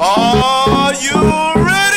Are you ready?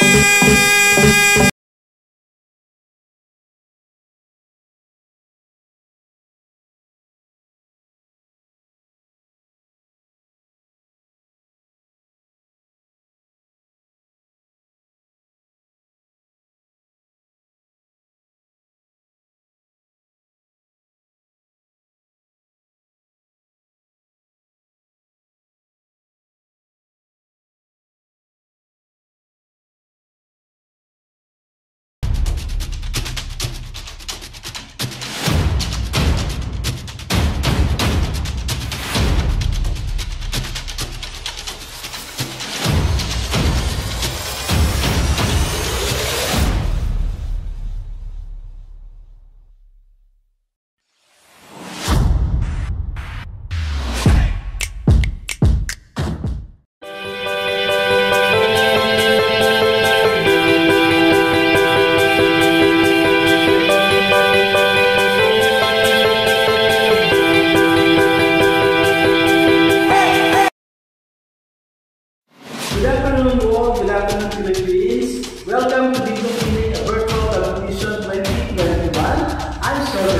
Good afternoon all, good afternoon Philippines. Welcome to Dito TV, a virtual television 2021. I'm Sorry.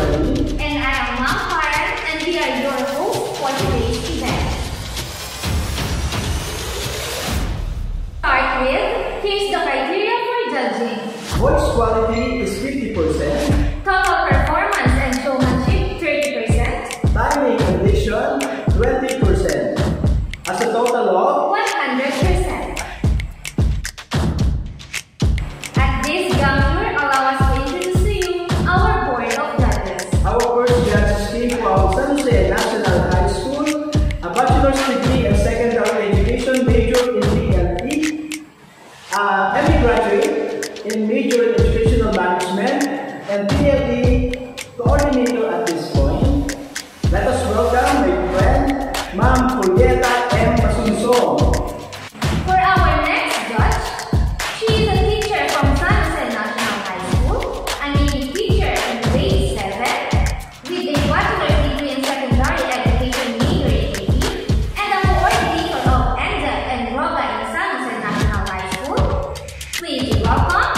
And I am Ma'am Karen, and we are your hosts for today's event. Start with, here's the criteria for judging. Voice quality is 50%. Total performance and showmanship 30%. Timing and diction 20%. As a total of 100%. At this juncture, allow us to introduce to you our board of judges. our first judges came from San Jose National High School, a bachelor's degree and secondary education major in PLE, ME graduate in major in educational management, and PLE coordinator at this point. Let us welcome my friend, Ma'am Julieta M. Masunsong. For our next judge, she is a teacher from San Jose National High School, an English teacher in grade 7, with a bachelor's degree in secondary education major in AP, and a coordinator of NZEP and ROGA in San Jose National High School. Please welcome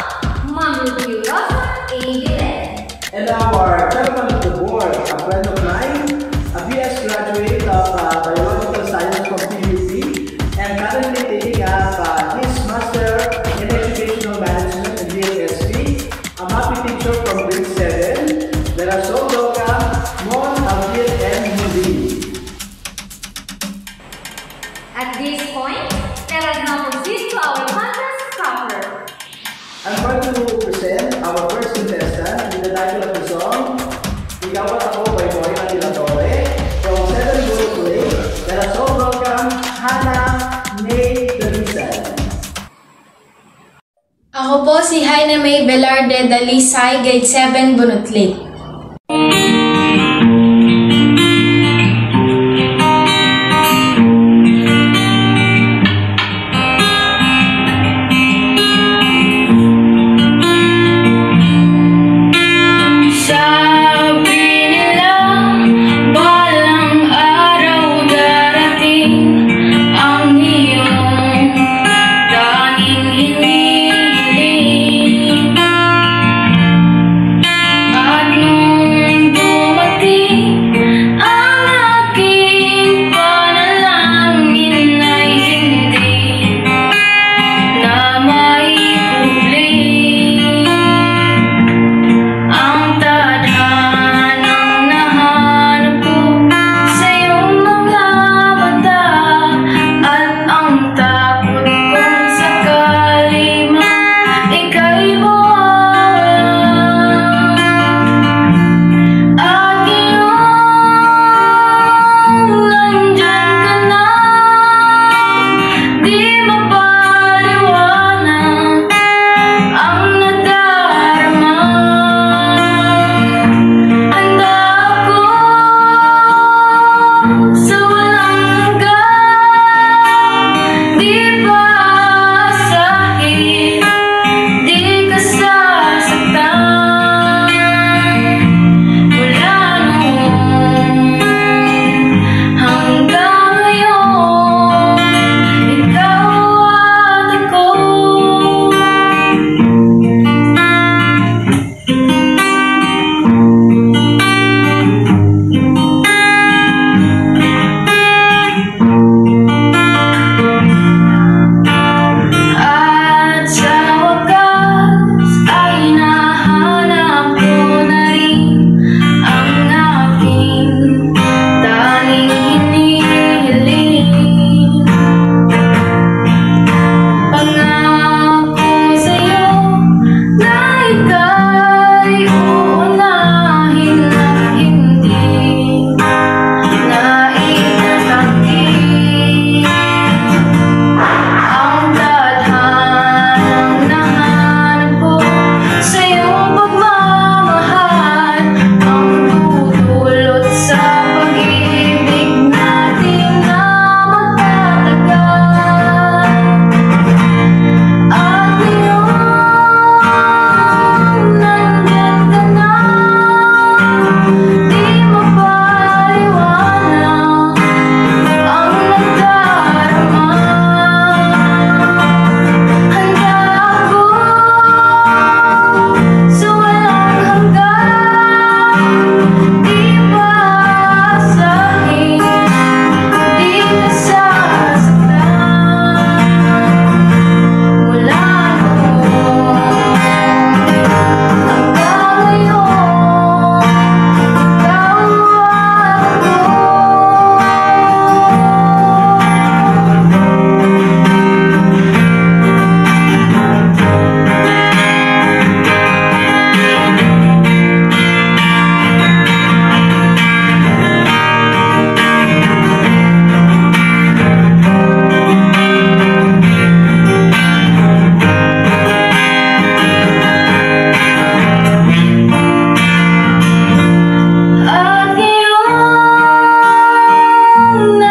Ma'am Ruby Rosa A. Guillen. And our chairman of the board, a friend of mine, a BS graduate of Biological Science from PUP, and currently taking up his Master in Educational Management in DSP, a MAPI teacher from grade 7. Let us all welcome Mon Alvin and Moody. At this point, let us now proceed to our contest proper. I'm going to present our first contestant with the title of the song, Ikaw at Ako by Boy Anilatore, from 7 Gold Play. Let us all welcome Hannah May Dalisan. Ako po si Jaina May Velarde Dalisay, grade 7, Bunutli. Sabi nila, balang araw darating ang iyong tanging hinihiling. At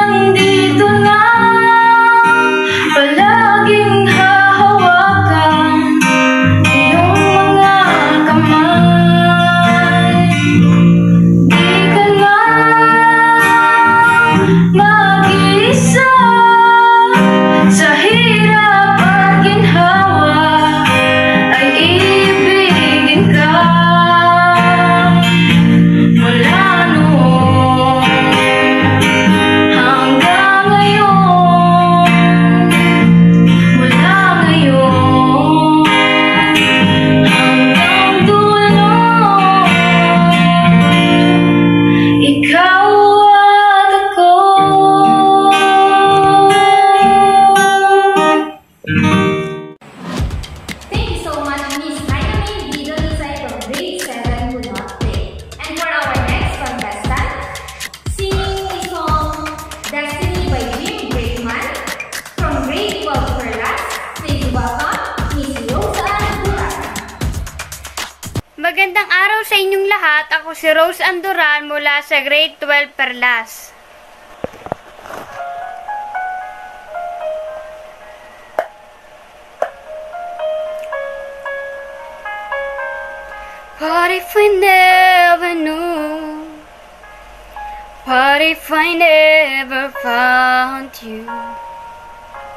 nandito na, palaging hahawakan iyong mga kamay. Di ka na mag-iisa sa hirap at ginhawa, ay ibigin ka. Mula noon hanggang ngayon, mula ngayon hanggang dulo, ikaw at ako. Thank you so much, Miss Aina May Didalisay from grade 7 Bunote. And for our next contestant, singing a song Destiny by Jim Brakeman from grade 12 Perlas, please welcome Miss Rose Anduran. Magandang araw sa inyong lahat. Ako si Rose Anduran mula sa grade 12 Perlas. What if I never knew? What if I never found you?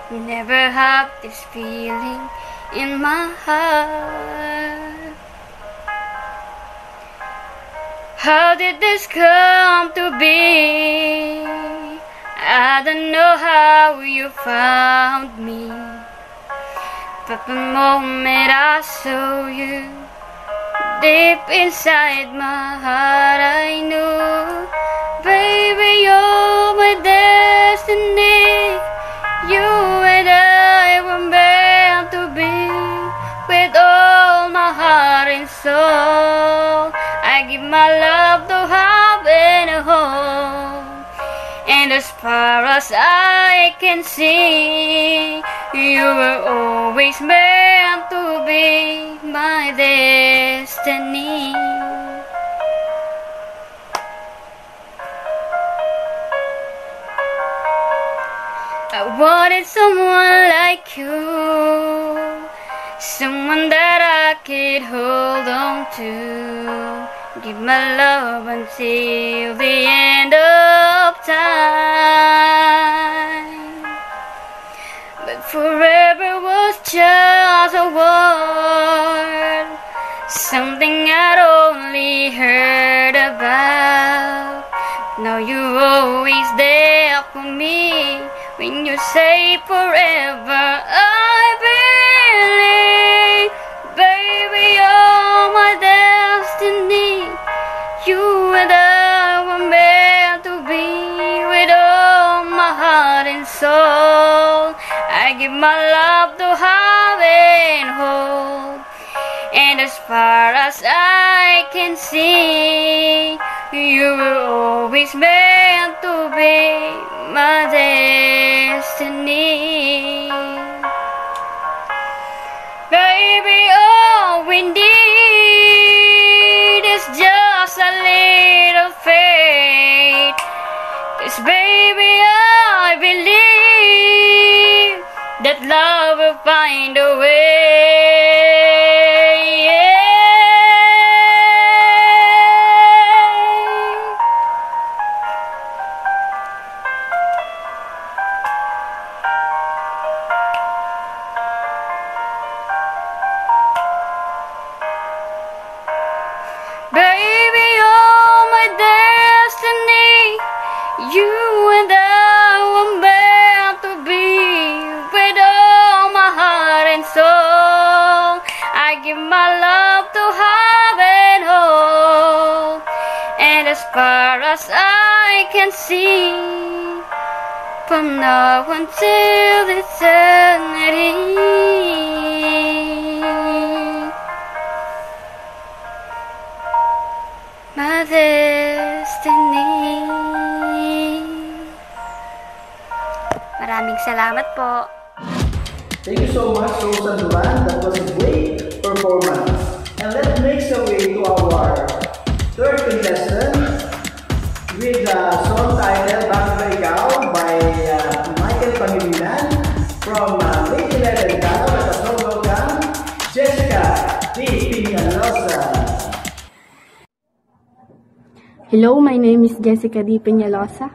Never have this feeling in my heart. How did this come to be? I don't know how you found me, but the moment I saw you, deep inside my heart I knew, baby, you're my destiny. You and I were meant to be. With all my heart and soul, I give my love to heaven and home. And as far as I can see, you were always meant to be my destiny. I wanted someone like you, someone that I could hold on to, give my love until the end of time. But forever was just a word, something I'd only heard about. Now you're always there for me. When you say forever, I believe, baby, you're my destiny. You and I were meant to be. With all my heart and soul, I give my love to heaven and home. And as far as I can see, you were always meant to be my destiny. Baby, all we need is just a little faith. 'Cause baby, I believe that love will find a way. Baby, you're my destiny. You and I were meant to be. With all my heart and soul, I give my love to heaven and home. And as far as I can see, from now until eternity, my destiny. Maraming salamat po. Thank you so much, Rosa Duran. That was a great performance. And let's make our way to our third contestant with the song titled Bakit Ba Ikaw by Hello, my name is Jessica D. Peñalosa.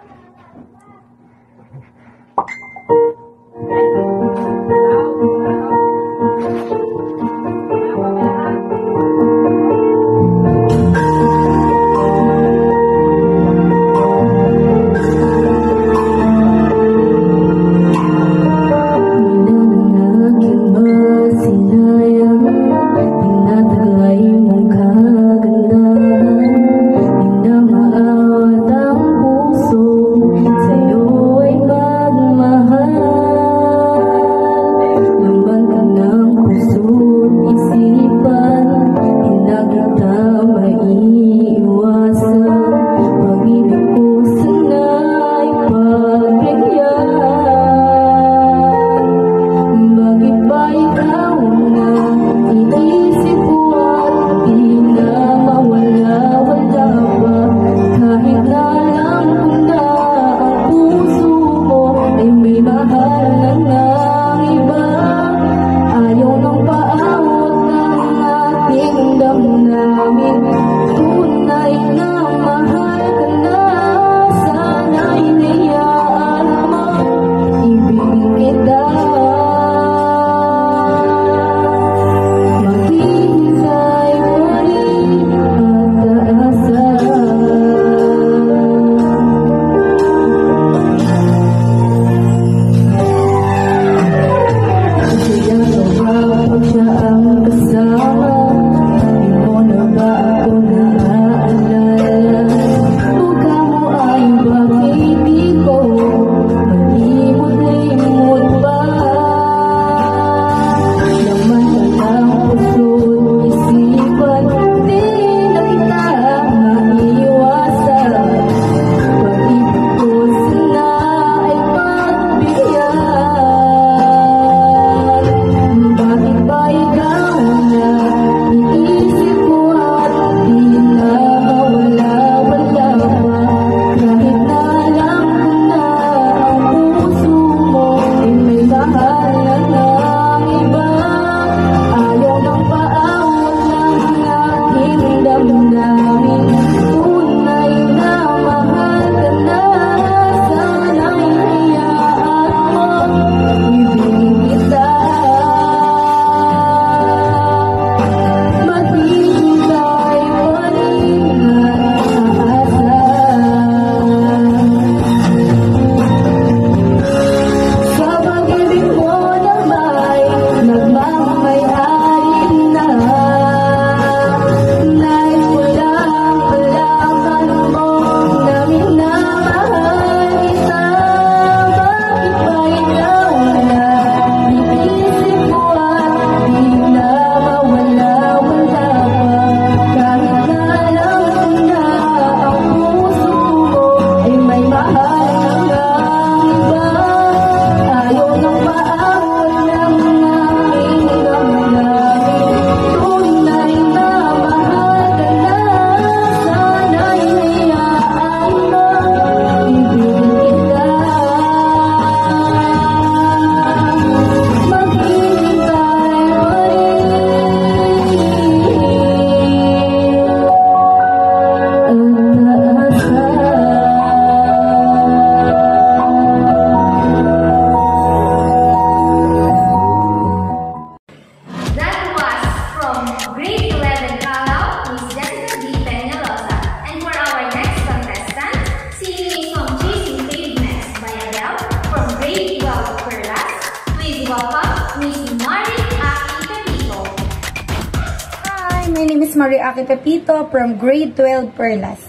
My name is Mariaki Pepito from Grade 12 Perlas.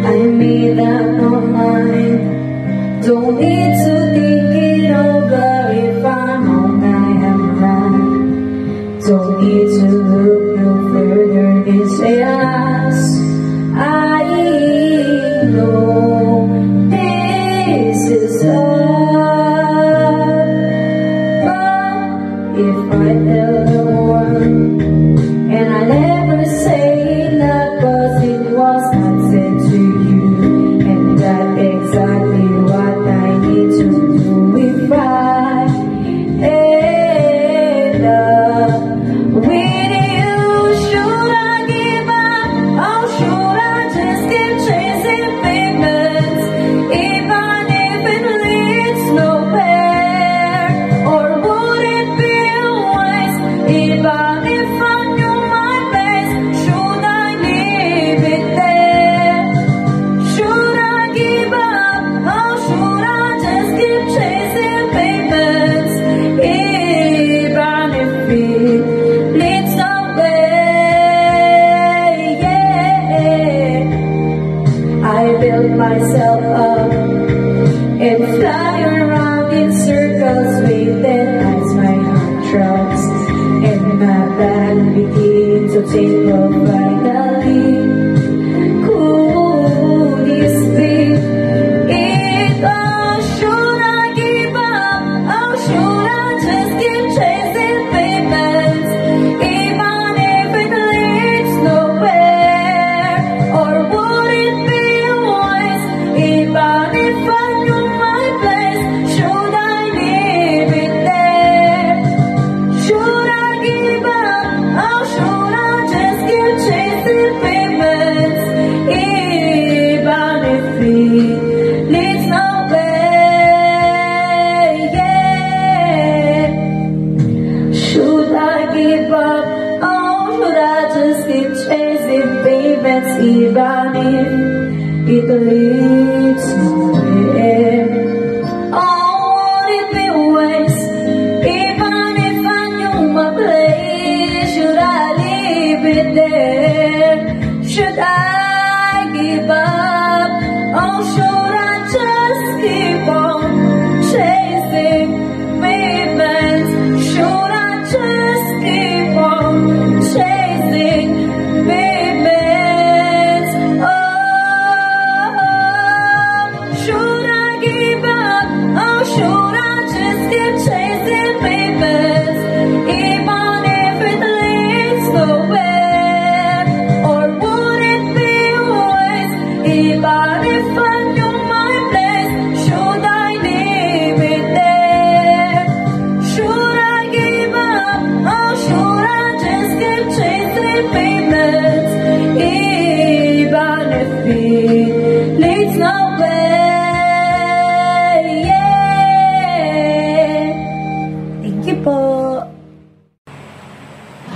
I made up my mind, don't need to think it over if I'm wrong, I am right. Don't need to look no further, this chaos. I know this is love, but if I tell the world to take a ride darling. Could this be it, or should I give up, or should I just keep chasing payments, even if it leads nowhere? Or would it be wise, even if I knew my place, should I leave it there? Should I give up, or should I just keep chasing payments, even if it leads nowhere? Yeah. Should I give up, or should I just keep chasing payments, even if it leads nowhere? Oh, would it be wise, even if I knew my place, should I leave it there? Should I give up, or should I just keep on chasing payments? Should I just keep on chasing payments? Oh, should I give up, or should I just keep chasing payments, even if it leads nowhere? Or would it be wise, even if I knew my place, should I leave it there? Should I give up, or should I just keep chasing payments, even if it leads nowhere? Yeah. Thank you po.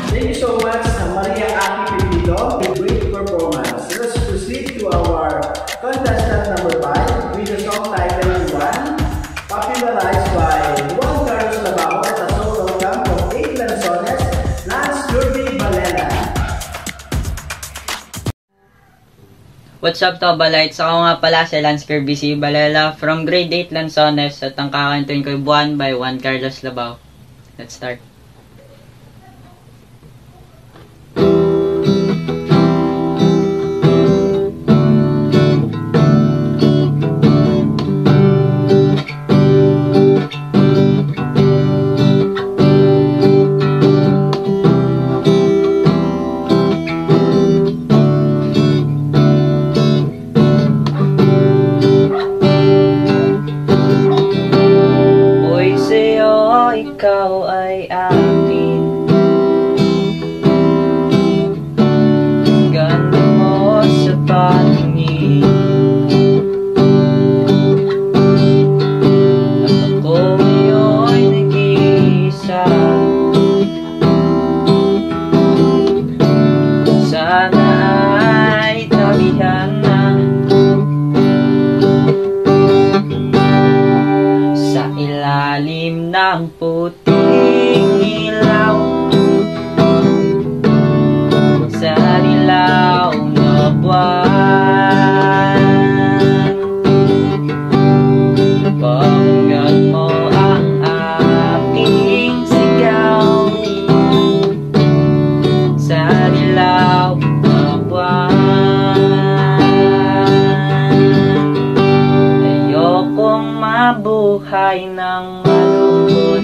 Thank you so much, Maria Aki Pepito, with great performance. Let's proceed to our contestant number 5 with the song titled One, popularized by Juan Carlos Labao at a solo cam from 8 Lanzones, Lance Jordi Balela. What's up, Tobalites? Ako nga pala si Lance Kirby C. Balela from grade 8 Lanzones at ang kakantuin ko Buwan by Juan Carlos Labao. Let's start. Uy, sa'yo, ikaw ay akin. Ganda mo sa patingin, at ako ngayon nag-iisa. Sana ay tabihan na sa ilalim ng puting ilaw, sa dilaw na buwan. Pakinggan mo ang aking sigaw, sa dilaw na buwan. Ayokong mabuhay ng malungkot,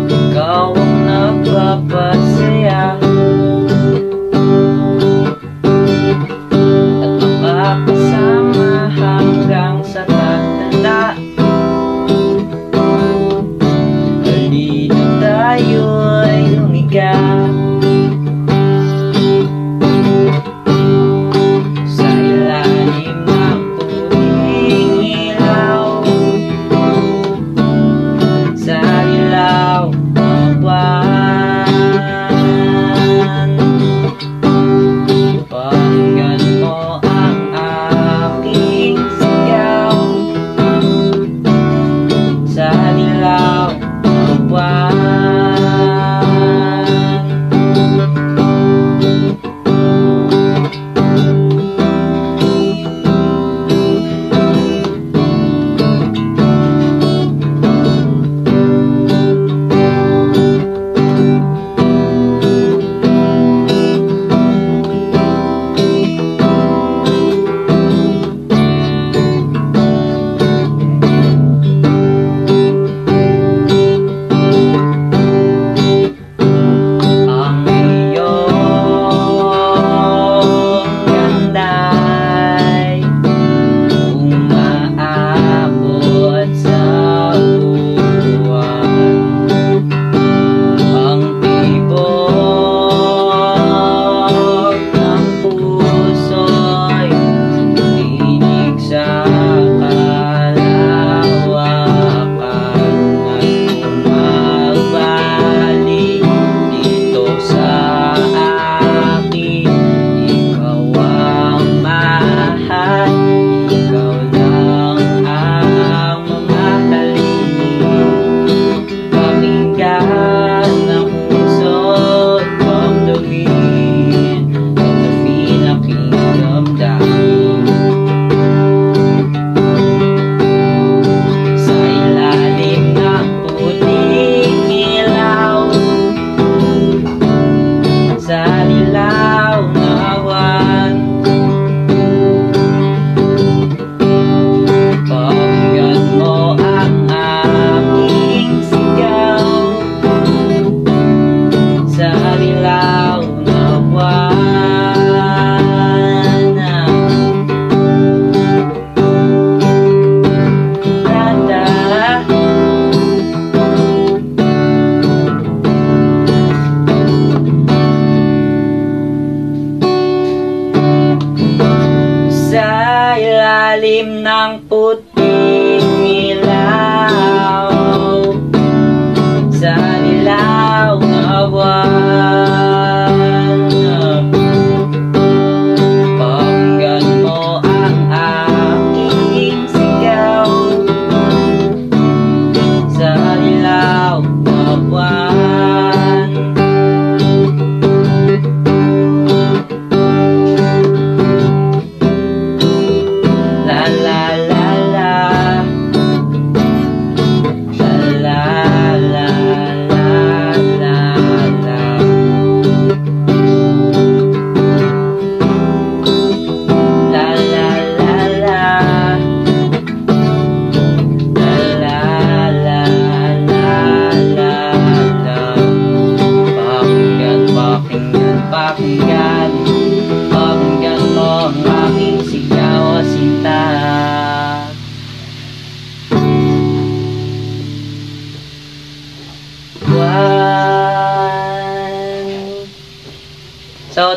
ikaw ang nagpapasaya at makakasama hanggang sa tatanda. Halina tayo'y humiga sa ilalim ng puting ilaw, sa dilaw na buwan. Pakinggan mo ang aking sigaw, sa dilaw na buwan.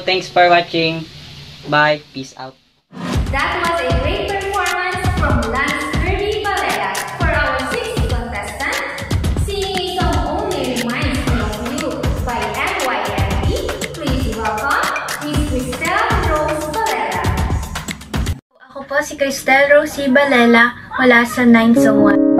thanks for watching. Bye. Peace out. That was a great performance from Lance Kirby Valera. For our 6th contestant, singing a song Only Reminds Me of You by MYMB, please welcome Miss Cristel Rose Valera. Ako po si Cristel Rosie Balela mula sa 901.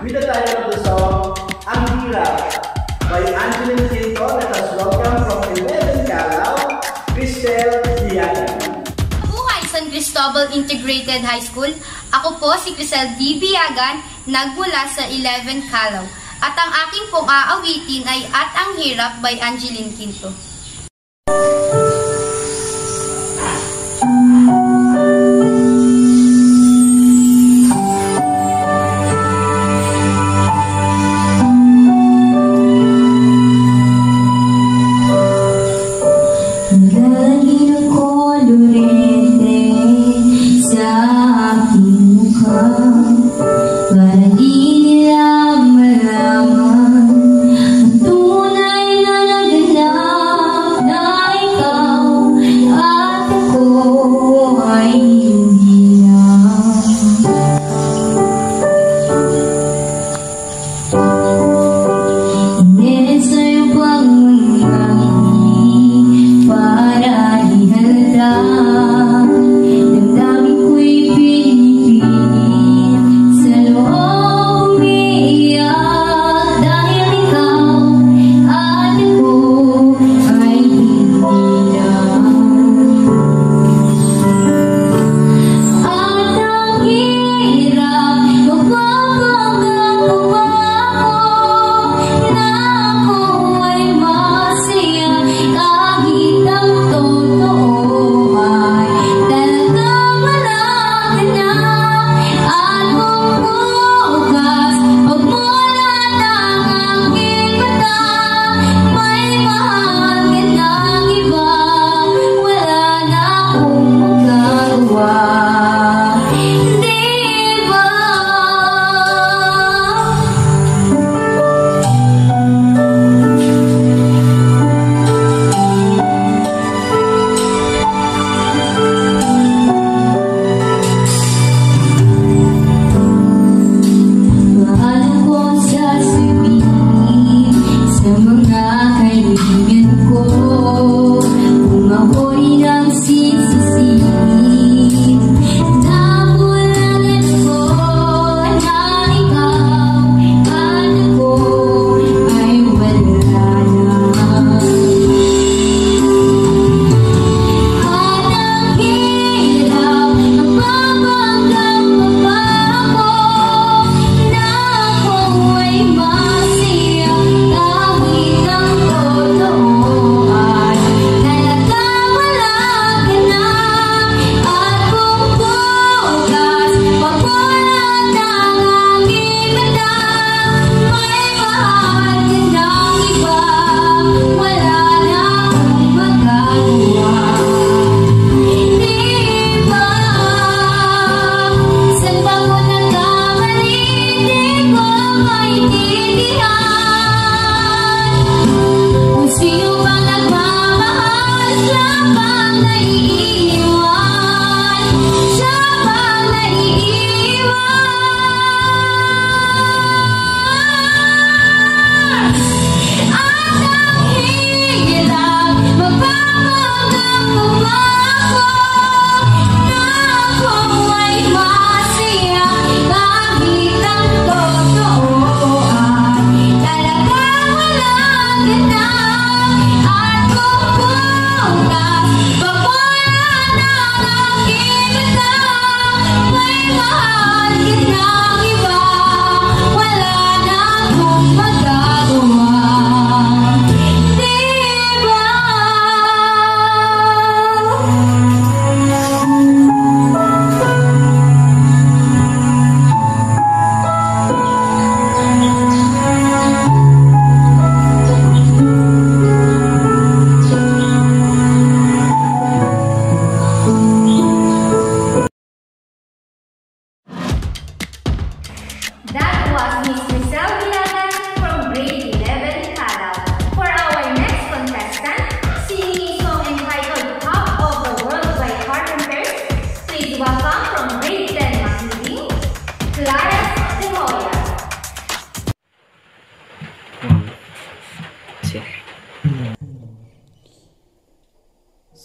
with the title of the song, Ang Hirap, by Angeline Cinto. Let us welcome Crisel Diaga. Buhay San Cristobal Integrated High School. Ako po si Crisel D. Biagan, nagmula sa 11 Calaw. At ang aking pong aawitin ay At Ang Hirap by Angeline Quinto.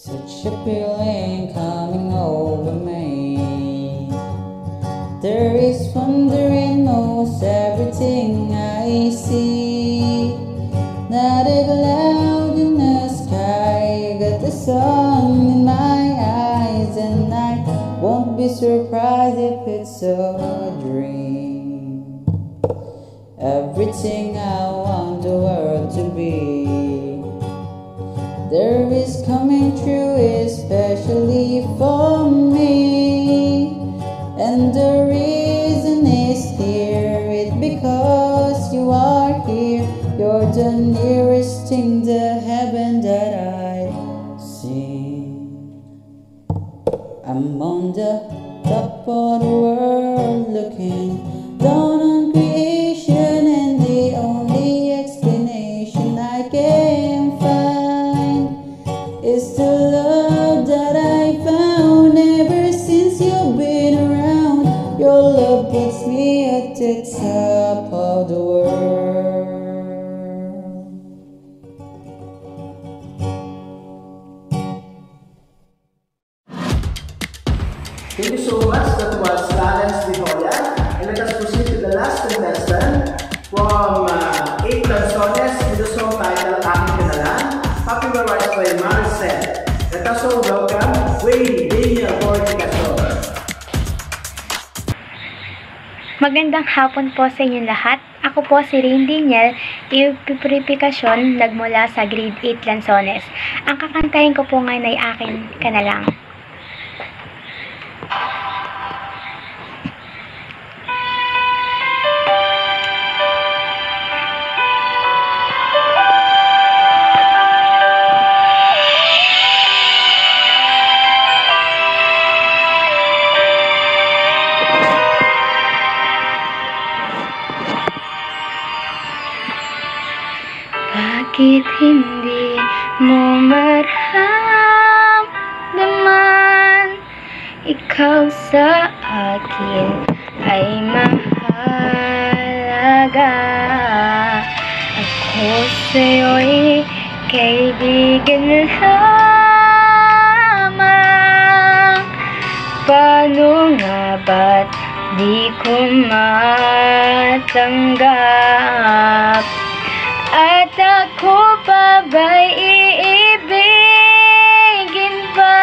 Such a feeling coming over me. There is wonder in most everything I see. Not a cloud in the sky, got the sun surprised if it's a dream. Everything I want the world to be, there is coming true, especially for me. And the reason is clear, it's because you are here. You're the nearest thing to heaven that I see. I'm on the top of the world looking down on creation, and the only explanation I can find is the love that I found ever since you've been around. Your love puts me at the top of the world. Thank you so much. That was Clarence De Hoya. And let us proceed to the last contestant from 8 Lanzones with the song titled Aking Ka Na Lang, popularized by Maricel. Let us all welcome Wayne Daniel Forticason. Magandang hapon po sa inyong lahat. Ako po si Rain Daniel, Purificacion, nagmula sa Grade 8 Lanzones. Ang kakantahin ko po ngayon ay Akin Ka Na Lang. Bakit hindi mo maramdaman? Ikaw sa akin ay mahalaga. Ako sa'yo'y kaibigan lamang. Paano nga ba't di ko matanggap? At ako pa ba'y iibigin pa?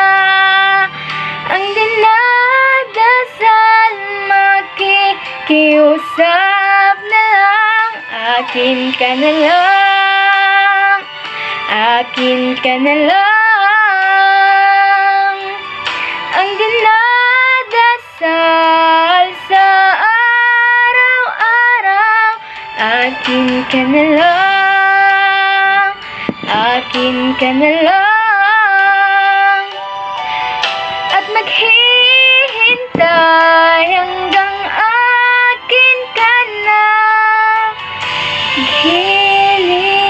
Ang dinadasal makikiusap na lang. Akin ka na lang, akin ka na lang. Ang dinadasal sa araw-araw. Akin ka na lang, akin ka na lang. At maghihintay hanggang akin ka na giling.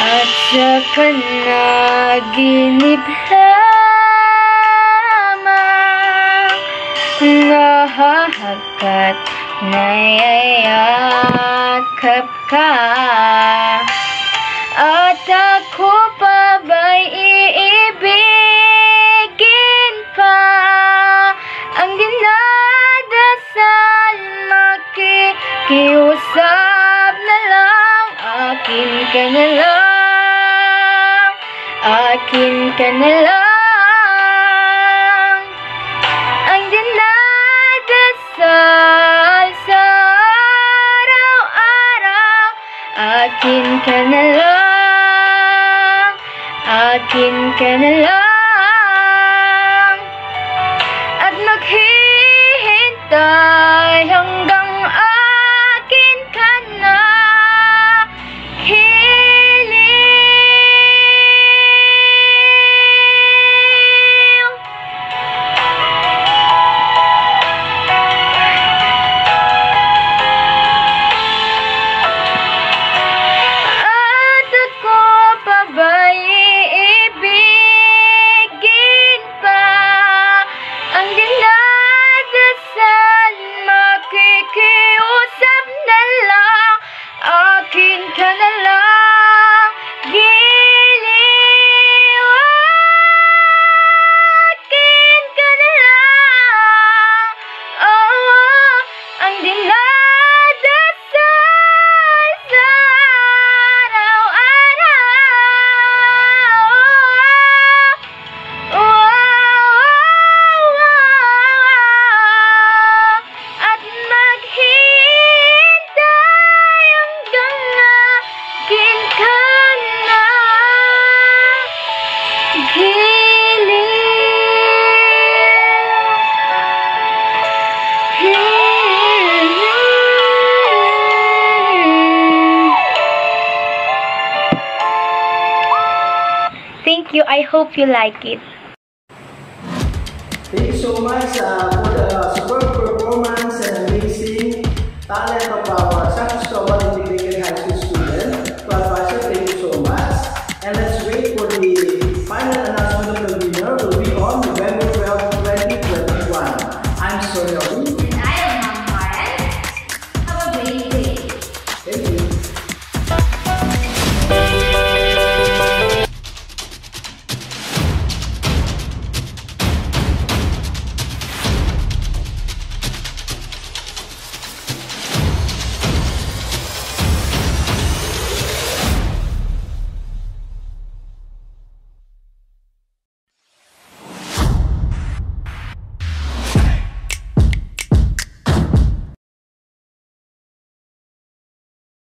At sa panaginip lamang nahahagkat, nayayakap ka. At ako pa ba'y iibigin pa? Ang dinadasal makikiusap na lang. Akin ka na lang, akin ka na lang. Ang dinadasal sa araw-araw. Akin ka na lang, akin ka na lang. At maghihintay hanggang akin ka na At ako pa ba'y iibigin Thank you. I hope you like it. Thank you so much for the superb performance and amazing talent of our